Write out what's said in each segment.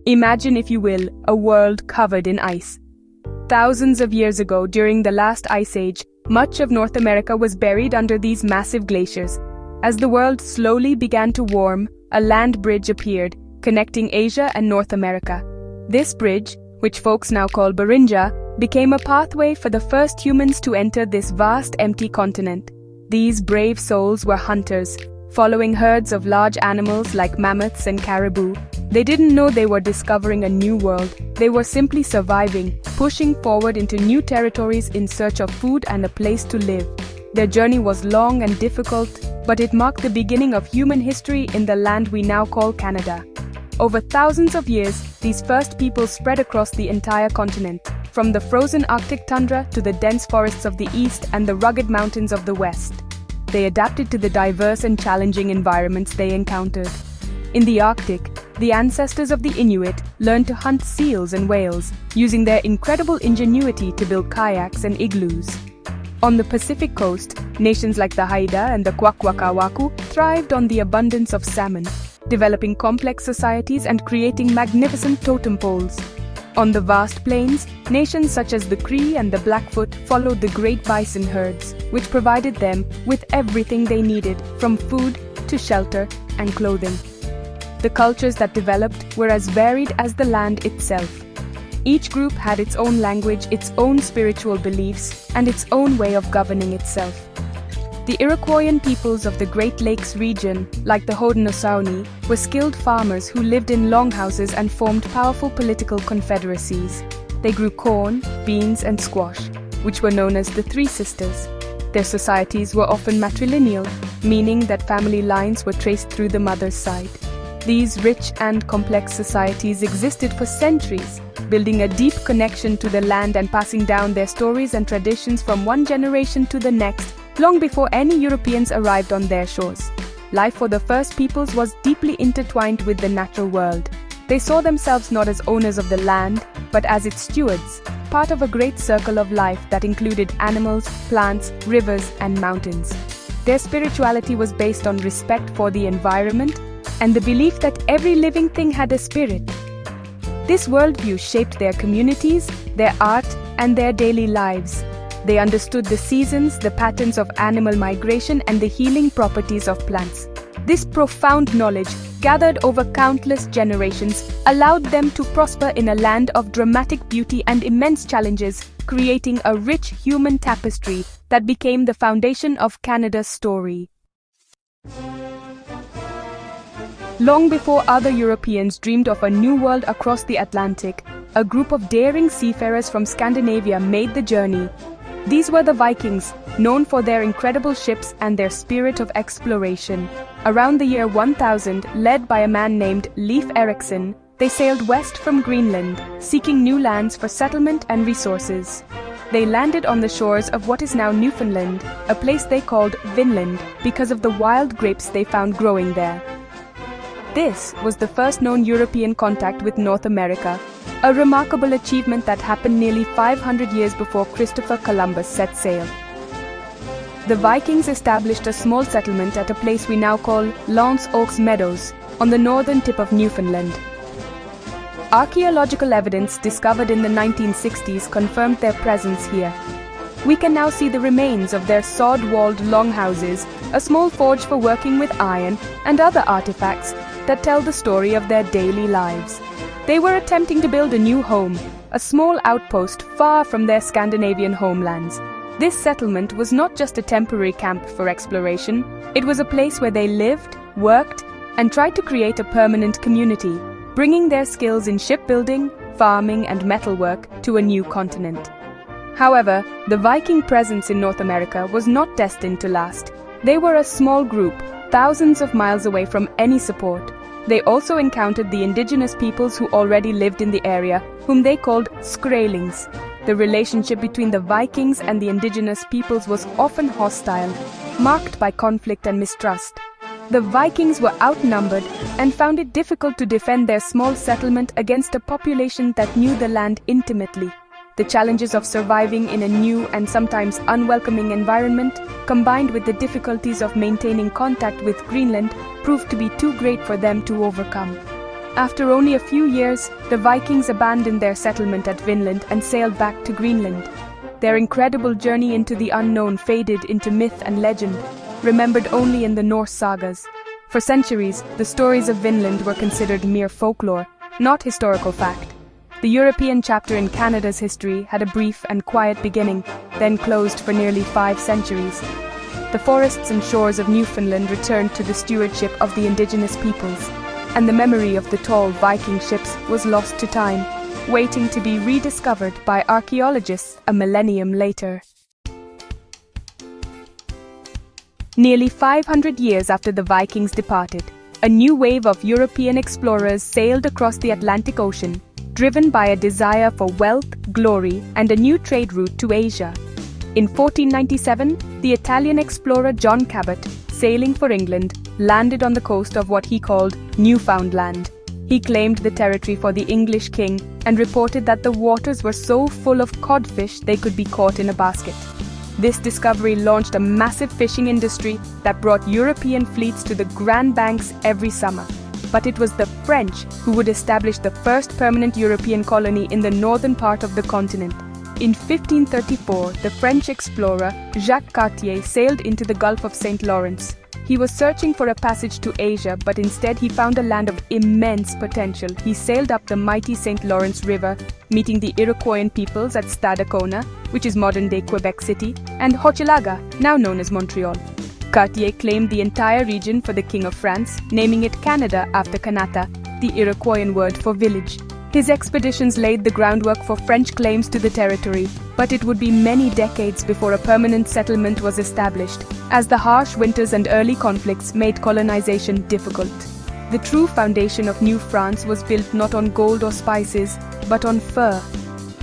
Imagine, if you will, a world covered in ice. Thousands of years ago, during the last ice age, much of North America was buried under these massive glaciers. As the world slowly began to warm, a land bridge appeared, connecting Asia and North America. This bridge, which folks now call Beringia, became a pathway for the first humans to enter this vast empty continent. These brave souls were hunters, following herds of large animals like mammoths and caribou. They didn't know they were discovering a new world. They were simply surviving, pushing forward into new territories in search of food and a place to live. Their journey was long and difficult, but it marked the beginning of human history in the land we now call Canada. Over thousands of years, these first people spread across the entire continent, from the frozen Arctic tundra to the dense forests of the east and the rugged mountains of the west. They adapted to the diverse and challenging environments they encountered. In the Arctic, the ancestors of the Inuit learned to hunt seals and whales, using their incredible ingenuity to build kayaks and igloos. On the Pacific coast, nations like the Haida and the Kwakwaka'wakw thrived on the abundance of salmon, developing complex societies and creating magnificent totem poles. On the vast plains, nations such as the Cree and the Blackfoot followed the great bison herds, which provided them with everything they needed, from food to shelter and clothing. The cultures that developed were as varied as the land itself. Each group had its own language, its own spiritual beliefs, and its own way of governing itself. The Iroquoian peoples of the Great Lakes region, like the Haudenosaunee, were skilled farmers who lived in longhouses and formed powerful political confederacies. They grew corn, beans, and squash, which were known as the Three Sisters. Their societies were often matrilineal, meaning that family lines were traced through the mother's side. These rich and complex societies existed for centuries, building a deep connection to the land and passing down their stories and traditions from one generation to the next, long before any Europeans arrived on their shores. Life for the first peoples was deeply intertwined with the natural world. They saw themselves not as owners of the land, but as its stewards, part of a great circle of life that included animals, plants, rivers, and mountains. Their spirituality was based on respect for the environment and the belief that every living thing had a spirit. This worldview shaped their communities, their art, and their daily lives. They understood the seasons, the patterns of animal migration, and the healing properties of plants. This profound knowledge, gathered over countless generations, allowed them to prosper in a land of dramatic beauty and immense challenges, creating a rich human tapestry that became the foundation of Canada's story. Long before other Europeans dreamed of a new world across the Atlantic, a group of daring seafarers from Scandinavia made the journey. These were the Vikings, known for their incredible ships and their spirit of exploration. Around the year 1000, led by a man named Leif Erikson, they sailed west from Greenland, seeking new lands for settlement and resources. They landed on the shores of what is now Newfoundland, a place they called Vinland because of the wild grapes they found growing there. This was the first known European contact with North America, a remarkable achievement that happened nearly 500 years before Christopher Columbus set sail. The Vikings established a small settlement at a place we now call L'Anse aux Meadows, on the northern tip of Newfoundland. Archaeological evidence discovered in the 1960s confirmed their presence here. We can now see the remains of their sod-walled longhouses, a small forge for working with iron, and other artifacts that tell the story of their daily lives. They were attempting to build a new home, a small outpost far from their Scandinavian homelands. This settlement was not just a temporary camp for exploration, it was a place where they lived, worked, and tried to create a permanent community, bringing their skills in shipbuilding, farming, and metalwork to a new continent. However, the Viking presence in North America was not destined to last. They were a small group, thousands of miles away from any support. They also encountered the indigenous peoples who already lived in the area, whom they called Skraelings. The relationship between the Vikings and the indigenous peoples was often hostile, marked by conflict and mistrust. The Vikings were outnumbered and found it difficult to defend their small settlement against a population that knew the land intimately. The challenges of surviving in a new and sometimes unwelcoming environment, combined with the difficulties of maintaining contact with Greenland, proved to be too great for them to overcome. After only a few years, the Vikings abandoned their settlement at Vinland and sailed back to Greenland. Their incredible journey into the unknown faded into myth and legend, remembered only in the Norse sagas. For centuries, the stories of Vinland were considered mere folklore, not historical fact. The European chapter in Canada's history had a brief and quiet beginning, then closed for nearly 5 centuries. The forests and shores of Newfoundland returned to the stewardship of the Indigenous peoples, and the memory of the tall Viking ships was lost to time, waiting to be rediscovered by archaeologists a millennium later. Nearly 500 years after the Vikings departed, a new wave of European explorers sailed across the Atlantic Ocean, driven by a desire for wealth, glory, and a new trade route to Asia. In 1497, the Italian explorer John Cabot, sailing for England, landed on the coast of what he called Newfoundland. He claimed the territory for the English king and reported that the waters were so full of codfish they could be caught in a basket. This discovery launched a massive fishing industry that brought European fleets to the Grand Banks every summer. But it was the French who would establish the first permanent European colony in the northern part of the continent. In 1534, the French explorer Jacques Cartier sailed into the Gulf of St. Lawrence. He was searching for a passage to Asia, but instead he found a land of immense potential. He sailed up the mighty St. Lawrence River, meeting the Iroquoian peoples at Stadacona, which is modern-day Quebec City, and Hochelaga, now known as Montreal. Cartier claimed the entire region for the King of France, naming it Canada after Kanata, the Iroquoian word for village. His expeditions laid the groundwork for French claims to the territory, but it would be many decades before a permanent settlement was established, as the harsh winters and early conflicts made colonization difficult. The true foundation of New France was built not on gold or spices, but on fur.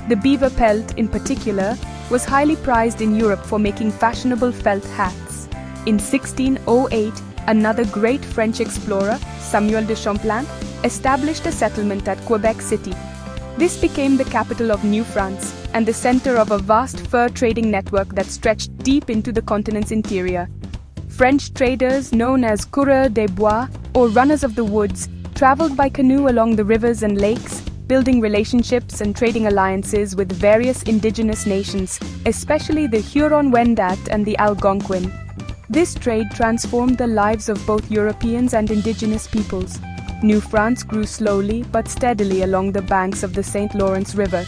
The beaver pelt, in particular, was highly prized in Europe for making fashionable felt hats. In 1608, another great French explorer, Samuel de Champlain, established a settlement at Quebec City. This became the capital of New France and the center of a vast fur trading network that stretched deep into the continent's interior. French traders known as coureurs des bois, or runners of the woods, traveled by canoe along the rivers and lakes, building relationships and trading alliances with various indigenous nations, especially the Huron-Wendat and the Algonquin. This trade transformed the lives of both Europeans and indigenous peoples. New France grew slowly but steadily along the banks of the St. Lawrence River.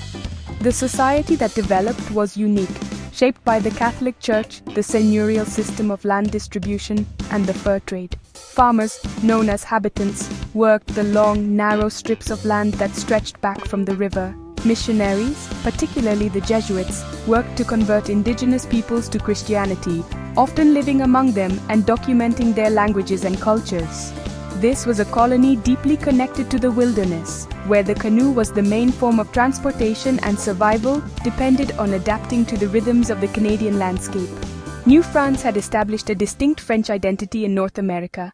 The society that developed was unique, shaped by the Catholic Church, the seigneurial system of land distribution, and the fur trade. Farmers, known as habitants, worked the long, narrow strips of land that stretched back from the river. Missionaries, particularly the Jesuits, worked to convert indigenous peoples to Christianity, often living among them and documenting their languages and cultures. This was a colony deeply connected to the wilderness, where the canoe was the main form of transportation and survival depended on adapting to the rhythms of the Canadian landscape. New France had established a distinct French identity in North America.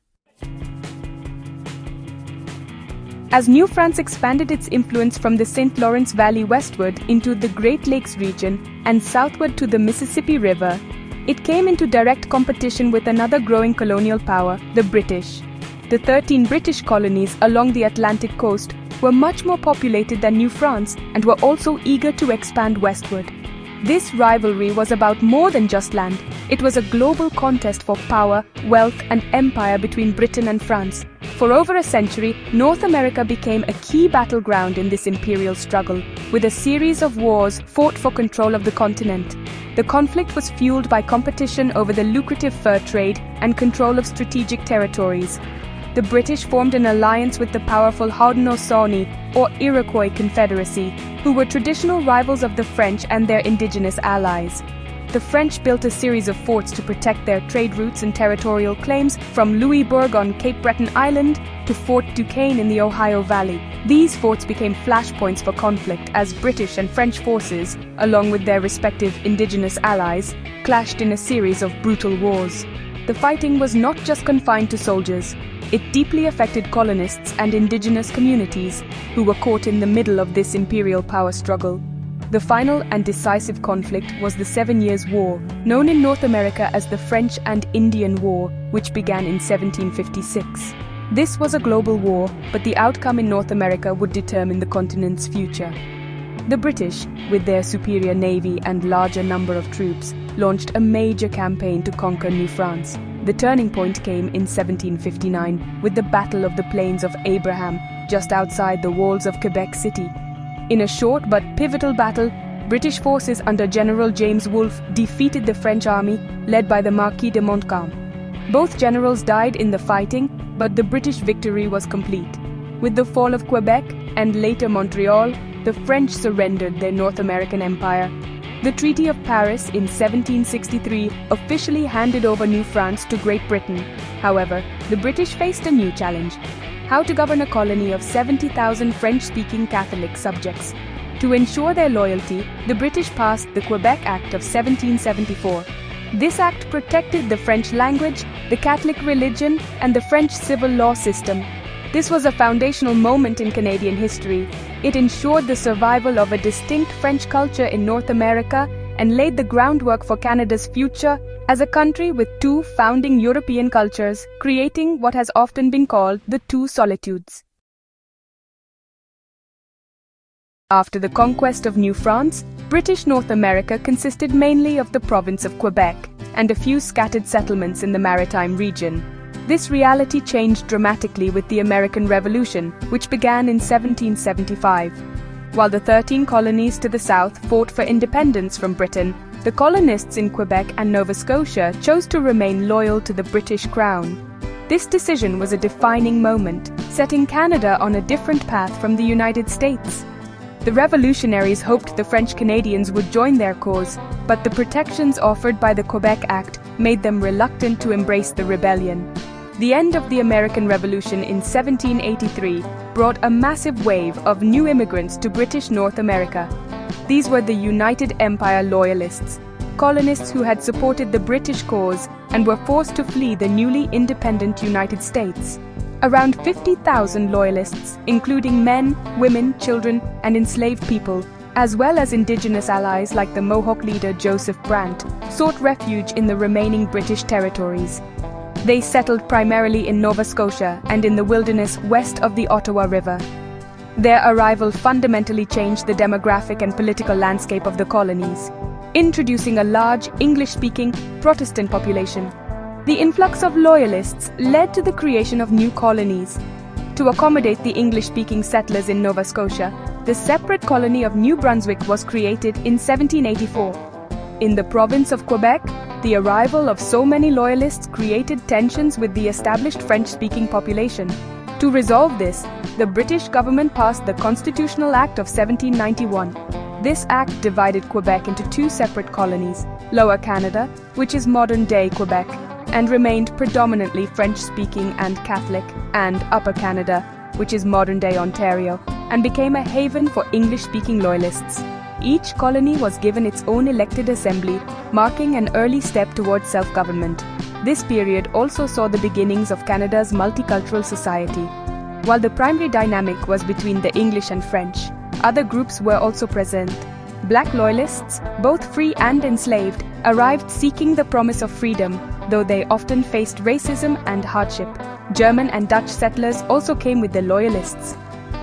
As New France expanded its influence from the St. Lawrence Valley westward into the Great Lakes region and southward to the Mississippi River, it came into direct competition with another growing colonial power, the British. The 13 British colonies along the Atlantic coast were much more populated than New France and were also eager to expand westward. This rivalry was about more than just land. It was a global contest for power, wealth, and empire between Britain and France. For over a century, North America became a key battleground in this imperial struggle, with a series of wars fought for control of the continent. The conflict was fueled by competition over the lucrative fur trade and control of strategic territories. The British formed an alliance with the powerful Haudenosaunee, or Iroquois Confederacy, who were traditional rivals of the French and their indigenous allies. The French built a series of forts to protect their trade routes and territorial claims, from Louisbourg on Cape Breton Island to Fort Duquesne in the Ohio Valley. These forts became flashpoints for conflict as British and French forces, along with their respective indigenous allies, clashed in a series of brutal wars. The fighting was not just confined to soldiers. It deeply affected colonists and indigenous communities who were caught in the middle of this imperial power struggle. The final and decisive conflict was the 7 Years' War, known in North America as the French and Indian War, which began in 1756. This was a global war, but the outcome in North America would determine the continent's future. The British, with their superior navy and larger number of troops, launched a major campaign to conquer New France. The turning point came in 1759 with the Battle of the Plains of Abraham, just outside the walls of Quebec City. In a short but pivotal battle, British forces under General James Wolfe defeated the French army led by the Marquis de Montcalm. Both generals died in the fighting, but the British victory was complete. With the fall of Quebec and later Montreal, the French surrendered their North American empire. The Treaty of Paris in 1763 officially handed over New France to Great Britain. However, the British faced a new challenge: how to govern a colony of 70,000 French-speaking Catholic subjects. To ensure their loyalty, the British passed the Quebec Act of 1774. This act protected the French language, the Catholic religion, and the French civil law system. This was a foundational moment in Canadian history. It ensured the survival of a distinct French culture in North America and laid the groundwork for Canada's future as a country with two founding European cultures, creating what has often been called the two Solitudes. After the conquest of New France, British North America consisted mainly of the province of Quebec and a few scattered settlements in the maritime region. This reality changed dramatically with the American Revolution, which began in 1775. While the 13 colonies to the south fought for independence from Britain, the colonists in Quebec and Nova Scotia chose to remain loyal to the British Crown. This decision was a defining moment, setting Canada on a different path from the United States. The revolutionaries hoped the French Canadians would join their cause, but the protections offered by the Quebec Act made them reluctant to embrace the rebellion. The end of the American Revolution in 1783 brought a massive wave of new immigrants to British North America. These were the United Empire Loyalists, colonists who had supported the British cause and were forced to flee the newly independent United States. Around 50,000 Loyalists, including men, women, children, and enslaved people, as well as Indigenous allies like the Mohawk leader Joseph Brant, sought refuge in the remaining British territories. They settled primarily in Nova Scotia and in the wilderness west of the Ottawa River. Their arrival fundamentally changed the demographic and political landscape of the colonies, introducing a large English-speaking Protestant population. The influx of Loyalists led to the creation of new colonies. To accommodate the English-speaking settlers in Nova Scotia, the separate colony of New Brunswick was created in 1784. In the province of Quebec, the arrival of so many Loyalists created tensions with the established French-speaking population. To resolve this, the British government passed the Constitutional Act of 1791. This act divided Quebec into two separate colonies: Lower Canada, which is modern-day Quebec, and remained predominantly French-speaking and Catholic, and Upper Canada, which is modern-day Ontario, and became a haven for English-speaking Loyalists. Each colony was given its own elected assembly, marking an early step towards self-government. This period also saw the beginnings of Canada's multicultural society. While the primary dynamic was between the English and French, other groups were also present. Black Loyalists, both free and enslaved, arrived seeking the promise of freedom, though they often faced racism and hardship. German and Dutch settlers also came with the Loyalists.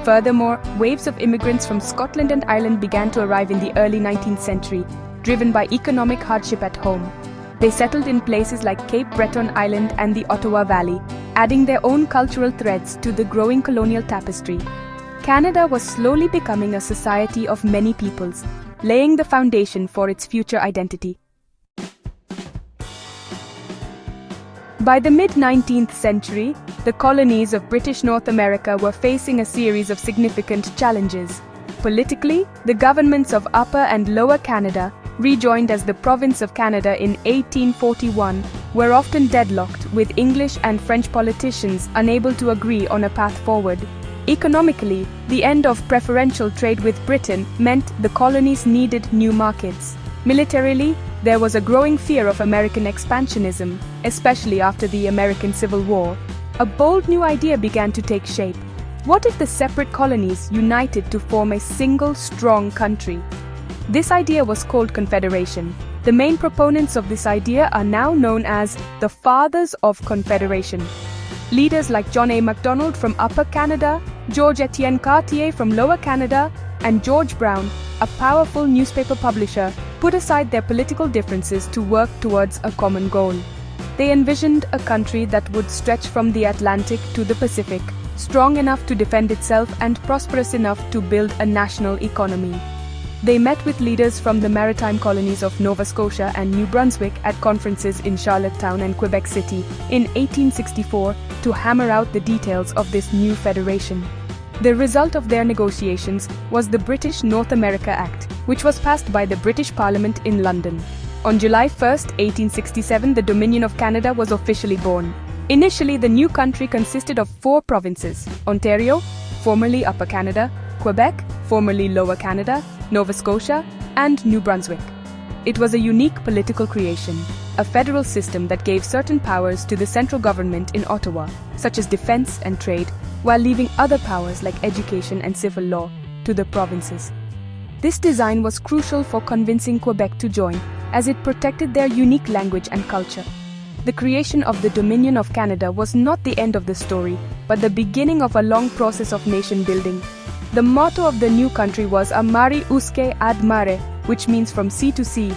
Furthermore, waves of immigrants from Scotland and Ireland began to arrive in the early 19th century, driven by economic hardship at home. They settled in places like Cape Breton Island and the Ottawa Valley, adding their own cultural threads to the growing colonial tapestry. Canada was slowly becoming a society of many peoples, laying the foundation for its future identity. By the mid-19th century, the colonies of British North America were facing a series of significant challenges. Politically, the governments of Upper and Lower Canada, rejoined as the Province of Canada in 1841, were often deadlocked, with English and French politicians unable to agree on a path forward. Economically, the end of preferential trade with Britain meant the colonies needed new markets. Militarily, there was a growing fear of American expansionism, especially after the American Civil War. A bold new idea began to take shape. What if the separate colonies united to form a single, strong country? This idea was called Confederation. The main proponents of this idea are now known as the Fathers of Confederation. Leaders like John A. Macdonald from Upper Canada, George Etienne Cartier from Lower Canada, and George Brown, a powerful newspaper publisher, put aside their political differences to work towards a common goal. They envisioned a country that would stretch from the Atlantic to the Pacific, strong enough to defend itself and prosperous enough to build a national economy. They met with leaders from the maritime colonies of Nova Scotia and New Brunswick at conferences in Charlottetown and Quebec City in 1864 to hammer out the details of this new federation. The result of their negotiations was the British North America Act, which was passed by the British Parliament in London. On July 1, 1867, the Dominion of Canada was officially born. Initially, the new country consisted of 4 provinces: Ontario, formerly Upper Canada, Quebec, formerly Lower Canada, Nova Scotia, and New Brunswick. It was a unique political creation, a federal system that gave certain powers to the central government in Ottawa, such as defense and trade, while leaving other powers like education and civil law to the provinces. This design was crucial for convincing Quebec to join, as it protected their unique language and culture. The creation of the Dominion of Canada was not the end of the story, but the beginning of a long process of nation building. The motto of the new country was A Mare Usque Ad Mare, which means from sea to sea.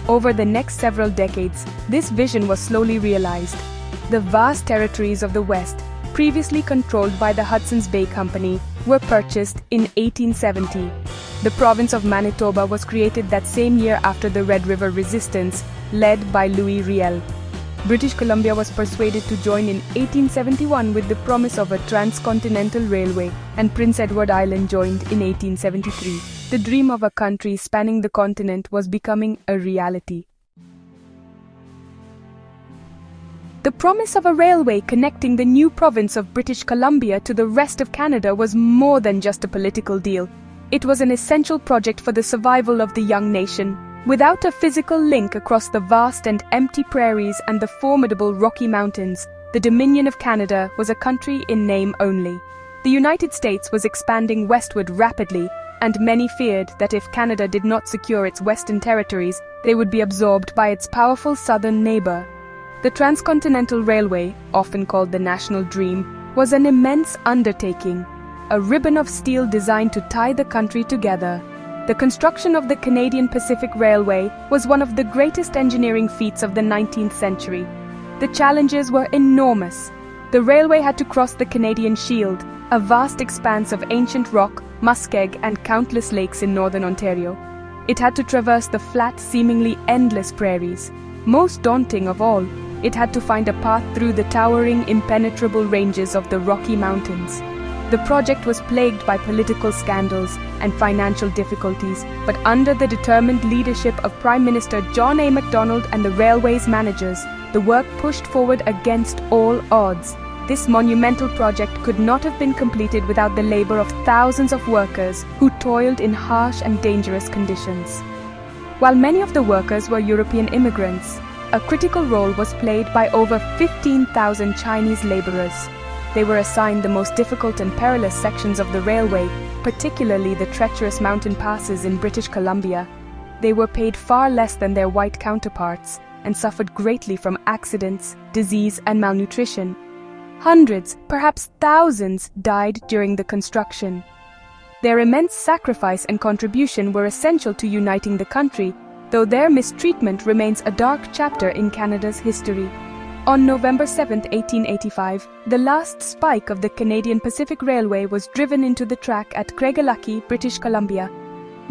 Over the next several decades, this vision was slowly realized. The vast territories of the West, previously controlled by the Hudson's Bay Company, were purchased in 1870. The province of Manitoba was created that same year after the Red River Resistance, led by Louis Riel. British Columbia was persuaded to join in 1871 with the promise of a transcontinental railway, and Prince Edward Island joined in 1873. The dream of a country spanning the continent was becoming a reality. The promise of a railway connecting the new province of British Columbia to the rest of Canada was more than just a political deal. It was an essential project for the survival of the young nation. Without a physical link across the vast and empty prairies and the formidable Rocky Mountains, the Dominion of Canada was a country in name only. The United States was expanding westward rapidly, and many feared that if Canada did not secure its western territories, they would be absorbed by its powerful southern neighbor. The Transcontinental Railway, often called the National Dream, was an immense undertaking, a ribbon of steel designed to tie the country together. The construction of the Canadian Pacific Railway was one of the greatest engineering feats of the 19th century. The challenges were enormous. The railway had to cross the Canadian Shield, a vast expanse of ancient rock, muskeg, and countless lakes in northern Ontario. It had to traverse the flat, seemingly endless prairies. Most daunting of all, it had to find a path through the towering, impenetrable ranges of the Rocky Mountains. The project was plagued by political scandals and financial difficulties, but under the determined leadership of Prime Minister John A. Macdonald and the railway's managers, the work pushed forward against all odds. This monumental project could not have been completed without the labor of thousands of workers who toiled in harsh and dangerous conditions. While many of the workers were European immigrants, a critical role was played by over 15,000 Chinese laborers. They were assigned the most difficult and perilous sections of the railway, particularly the treacherous mountain passes in British Columbia. They were paid far less than their white counterparts and suffered greatly from accidents, disease, and malnutrition. Hundreds, perhaps thousands, died during the construction. Their immense sacrifice and contribution were essential to uniting the country, though their mistreatment remains a dark chapter in Canada's history. On November 7, 1885, the last spike of the Canadian Pacific Railway was driven into the track at Craigellachie, British Columbia.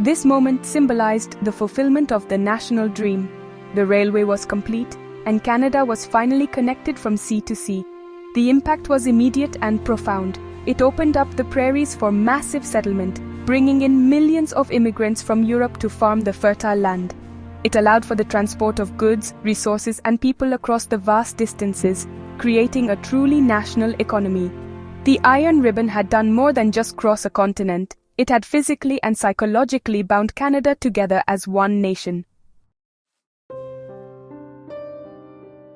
This moment symbolized the fulfillment of the national dream. The railway was complete, and Canada was finally connected from sea to sea. The impact was immediate and profound. It opened up the prairies for massive settlement, bringing in millions of immigrants from Europe to farm the fertile land. It allowed for the transport of goods, resources, and people across the vast distances, creating a truly national economy. The Iron Ribbon had done more than just cross a continent. It had physically and psychologically bound Canada together as one nation.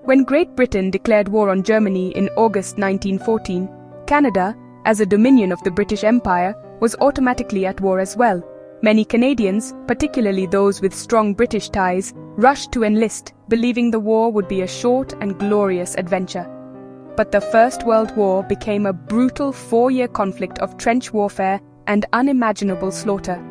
When Great Britain declared war on Germany in August 1914, Canada, as a dominion of the British Empire, was automatically at war as well. Many Canadians, particularly those with strong British ties, rushed to enlist, believing the war would be a short and glorious adventure. But the First World War became a brutal 4-year conflict of trench warfare and unimaginable slaughter.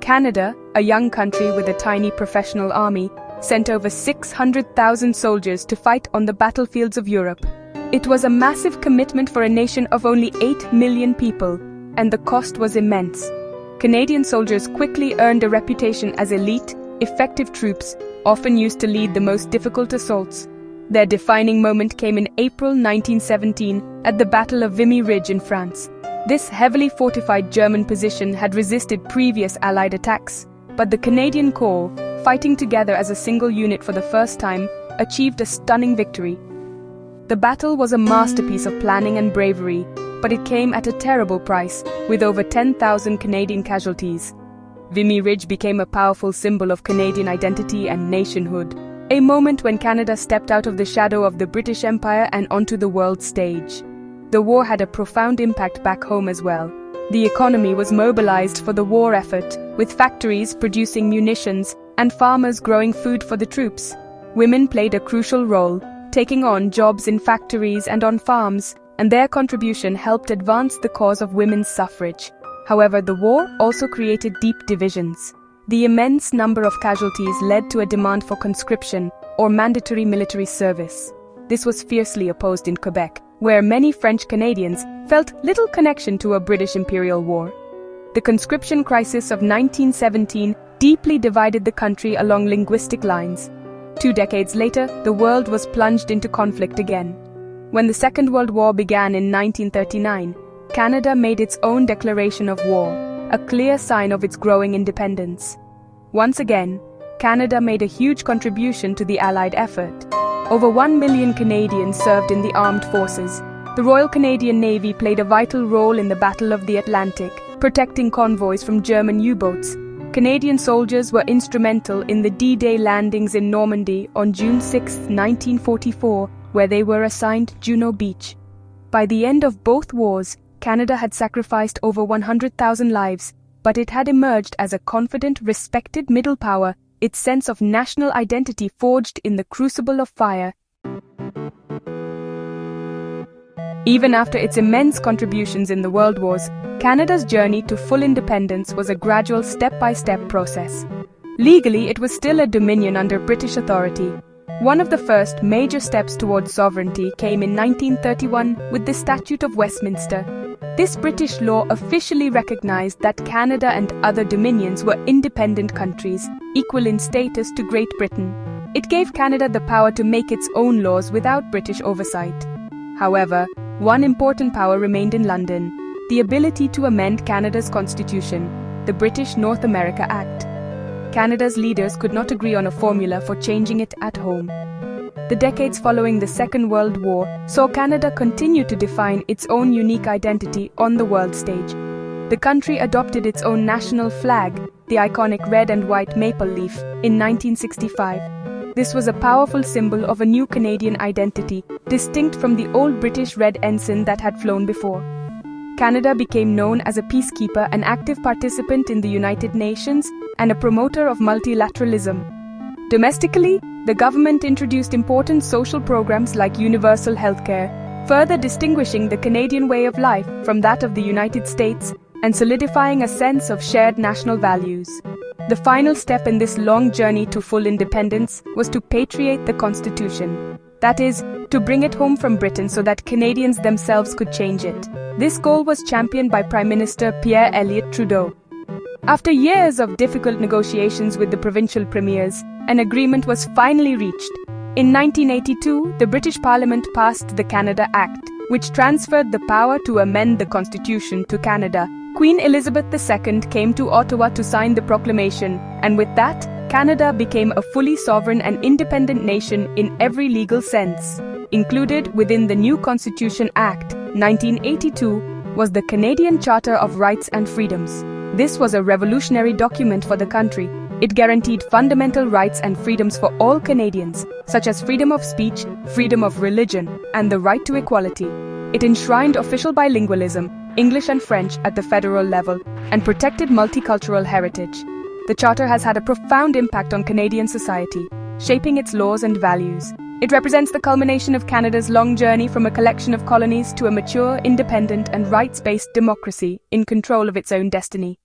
Canada, a young country with a tiny professional army, sent over 600,000 soldiers to fight on the battlefields of Europe. It was a massive commitment for a nation of only 8 million people, and the cost was immense. Canadian soldiers quickly earned a reputation as elite, effective troops, often used to lead the most difficult assaults. Their defining moment came in April 1917 at the Battle of Vimy Ridge in France. This heavily fortified German position had resisted previous Allied attacks, but the Canadian Corps, fighting together as a single unit for the first time, achieved a stunning victory. The battle was a masterpiece of planning and bravery, but it came at a terrible price, with over 10,000 Canadian casualties. Vimy Ridge became a powerful symbol of Canadian identity and nationhood, a moment when Canada stepped out of the shadow of the British Empire and onto the world stage. The war had a profound impact back home as well. The economy was mobilized for the war effort, with factories producing munitions and farmers growing food for the troops. Women played a crucial role, taking on jobs in factories and on farms, and their contribution helped advance the cause of women's suffrage. However, the war also created deep divisions. The immense number of casualties led to a demand for conscription, or mandatory military service. This was fiercely opposed in Quebec, where many French Canadians felt little connection to a British imperial war. The conscription crisis of 1917 deeply divided the country along linguistic lines. 2 decades later, the world was plunged into conflict again. When the Second World War began in 1939, Canada made its own declaration of war, a clear sign of its growing independence. Once again, Canada made a huge contribution to the Allied effort. Over 1 million Canadians served in the armed forces. The Royal Canadian Navy played a vital role in the Battle of the Atlantic, protecting convoys from German U-boats. Canadian soldiers were instrumental in the D-Day landings in Normandy on June 6, 1944, where they were assigned Juno Beach. By the end of both wars, Canada had sacrificed over 100,000 lives, but it had emerged as a confident, respected middle power, its sense of national identity forged in the crucible of fire. Even after its immense contributions in the world wars, Canada's journey to full independence was a gradual step-by-step process. Legally, it was still a dominion under British authority. One of the first major steps towards sovereignty came in 1931 with the Statute of Westminster. This British law officially recognized that Canada and other dominions were independent countries, equal in status to Great Britain. It gave Canada the power to make its own laws without British oversight. However, one important power remained in London: the ability to amend Canada's constitution, the British North America Act. Canada's leaders could not agree on a formula for changing it at home. The decades following the Second World War saw Canada continue to define its own unique identity on the world stage. The country adopted its own national flag, the iconic red and white maple leaf, in 1965. This was a powerful symbol of a new Canadian identity, distinct from the old British red ensign that had flown before. Canada became known as a peacekeeper, an active participant in the United Nations, and a promoter of multilateralism. Domestically, the government introduced important social programs like universal healthcare, further distinguishing the Canadian way of life from that of the United States and solidifying a sense of shared national values. The final step in this long journey to full independence was to patriate the Constitution. That is, to bring it home from Britain so that Canadians themselves could change it. This goal was championed by Prime Minister Pierre Elliott Trudeau. After years of difficult negotiations with the provincial premiers, an agreement was finally reached. In 1982, the British Parliament passed the Canada Act, which transferred the power to amend the Constitution to Canada. Queen Elizabeth II came to Ottawa to sign the proclamation, and with that, Canada became a fully sovereign and independent nation in every legal sense. Included within the new Constitution Act, 1982, was the Canadian Charter of Rights and Freedoms. This was a revolutionary document for the country. It guaranteed fundamental rights and freedoms for all Canadians, such as freedom of speech, freedom of religion, and the right to equality. It enshrined official bilingualism, English and French, at the federal level, and protected multicultural heritage. The Charter has had a profound impact on Canadian society, shaping its laws and values. It represents the culmination of Canada's long journey from a collection of colonies to a mature, independent, and rights-based democracy in control of its own destiny.